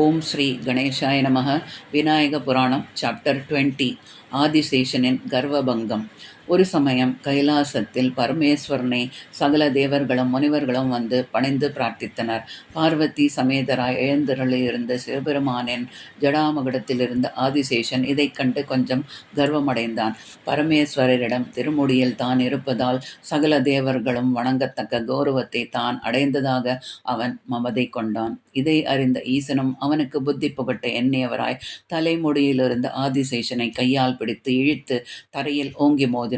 ஓம் ஸ்ரீ கணேசாய நமக. விநாயக புராணம் சாப்டர் 20. ஆதிசேஷனின் கர்வபங்கம். ஒரு சமயம் கைலாசத்தில் பரமேஸ்வரனை சகல தேவர்களும் முனிவர்களும் வந்து பணிந்து பிரார்த்தித்தனர். பார்வதி சமேதராய் எழுந்தருளியிருந்த சிவபெருமானின் ஜடாமகுடத்திலிருந்த ஆதிசேஷன் இதைக் கண்டு கொஞ்சம் கர்வமடைந்தான். பரமேஸ்வரரிடம் திருமுடியில் தான் இருப்பதால் சகல தேவர்களும் வணங்கத்தக்க கௌரவத்தை தான் அடைந்ததாக அவன் மமதை கொண்டான். இதை அறிந்த ஈசனும் அவனுக்கு புத்தி புகட்ட எண்ணியவராய் தலைமுடியிலிருந்து ஆதிசேஷனை கையால் பிடித்து இழுத்து தரையில் ஓங்கி மோதினார்.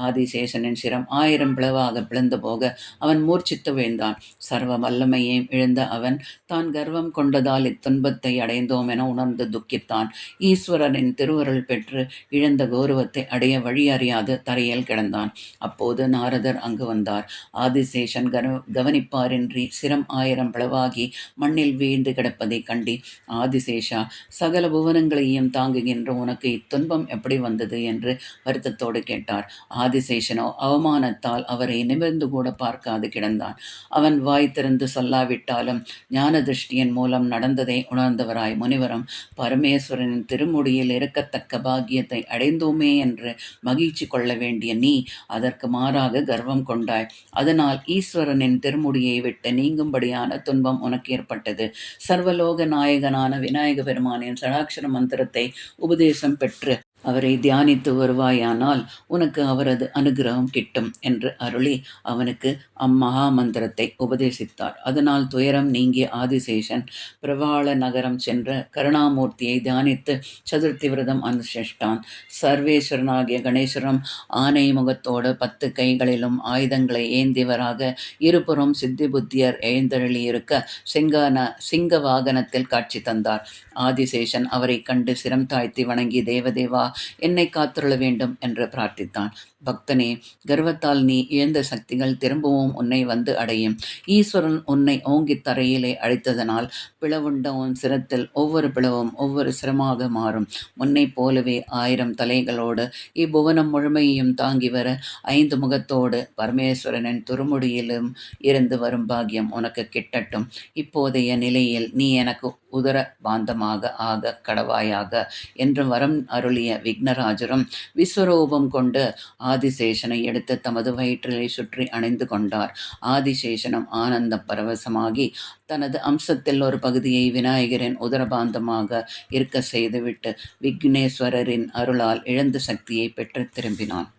ஆதிசேஷனின் சிரம் 1000 பிளவாக பிளந்து போக அவன் மூர்ச்சித்து வீழ்ந்தான். சர்வ வல்லமையையும் இழந்த அவன் தான் கர்வம் கொண்டதால் இத்துன்பத்தை அடைந்தோம் என உணர்ந்து துக்கித்தான். ஈஸ்வரனின் திருவருள் பெற்று இழந்த கௌரவத்தை அடைய வழி அறியாது தரையில் கிடந்தான். அப்போது நாரதர் அங்கு வந்தார். ஆதிசேஷன் கவனிப்பாரின்றி சிரம் 1000 பிளவாகி மண்ணில் வீழ்ந்து கிடப்பதை கண்டி, ஆதிசேஷா, சகல புவனங்களையும் தாங்குகின்ற உனக்கு இத்துன்பம் எப்படி வந்தது என்று வருத்தத்தோடு கேட்டார். ஆதிசேஷனோ அவமானத்தால் அவரை நிமிர்ந்து கூட பார்க்காது கிடந்தான். அவன் வாய் திறந்து சொல்லாவிட்டாலும் ஞான திருஷ்டியின் மூலம் நடந்ததை உணர்ந்தவராய் முனிவரும், பரமேஸ்வரனின் திருமுடியில் இருக்கத்தக்க பாக்கியத்தை அடைந்தோமே என்று மகிழ்ச்சி கொள்ள வேண்டிய நீ அதற்கு மாறாக கர்வம் கொண்டாய். அதனால் ஈஸ்வரனின் திருமுடியை விட்டு நீங்கும்படியான துன்பம் உனக்கு ஏற்பட்டது. சர்வலோக நாயகனான விநாயக பெருமானின் ஷடாக்ஷர மந்திரத்தை உபதேசம் பெற்று அவரை தியானித்து வருவாயானால் உனக்கு அவரது அனுகிரகம் கிட்டும் என்று அருளி அவனுக்கு அம்மகா மந்திரத்தை உபதேசித்தார். அதனால் துயரம் நீங்கிய ஆதிசேஷன் பிரவாள நகரம் சென்ற கருணாமூர்த்தியை தியானித்து சதுர்த்தி விரதம் அனுஷ்டித்தான். சர்வேஸ்வரனாகிய கணேஸ்வரம் ஆனை முகத்தோடு 10 கைகளிலும் ஆயுதங்களை ஏந்தியவராக இருபுறம் சித்தி புத்தியர் எழுந்தருளியிருக்க சிங்க வாகனத்தில் காட்சி தந்தார். ஆதிசேஷன் அவரை கண்டு சிரம் தாழ்த்தி வணங்கி, தேவதேவா, என்னை காத்துள்ள வேண்டும் என்று பிரார்த்தித்தான். பக்தனே, கர்வத்தால் நீ இழந்த சக்திகள் திரும்பவும் உன்னை வந்து அடையும். ஈஸ்வரன் உன்னை ஓங்கி தரையிலே அழைத்ததனால் பிளவுண்ட உன் சிரத்தில் ஒவ்வொரு பிளவும் ஒவ்வொரு சிரமாக மாறும். முன்னை போலவே 1000 தலைகளோடு இப்புவனம் முழுமையையும் தாங்கி வர 5 முகத்தோடு பரமேஸ்வரனின் திருமுடியிலும் இருந்து வரும் பாக்கியம் உனக்கு கிட்டட்டும். இப்போதைய நிலையில் நீ எனக்கு உதர பாந்தமாக ஆக கடவாயாக என்று வரம் அருளிய விக்னராஜரும் விஸ்வரூபம் கொண்டு ஆதிசேஷனை எடுத்து தமது வயிற்றிலை சுற்றி அணைந்து கொண்டார். ஆதிசேஷனும் ஆனந்த பரவசமாகி தனது அம்சத்தில் ஒரு பகுதியை விநாயகரின் உதரபாந்தமாக இருக்க செய்துவிட்டு விக்னேஸ்வரரின் அருளால் இழந்த சக்தியை பெற்று திரும்பினான்.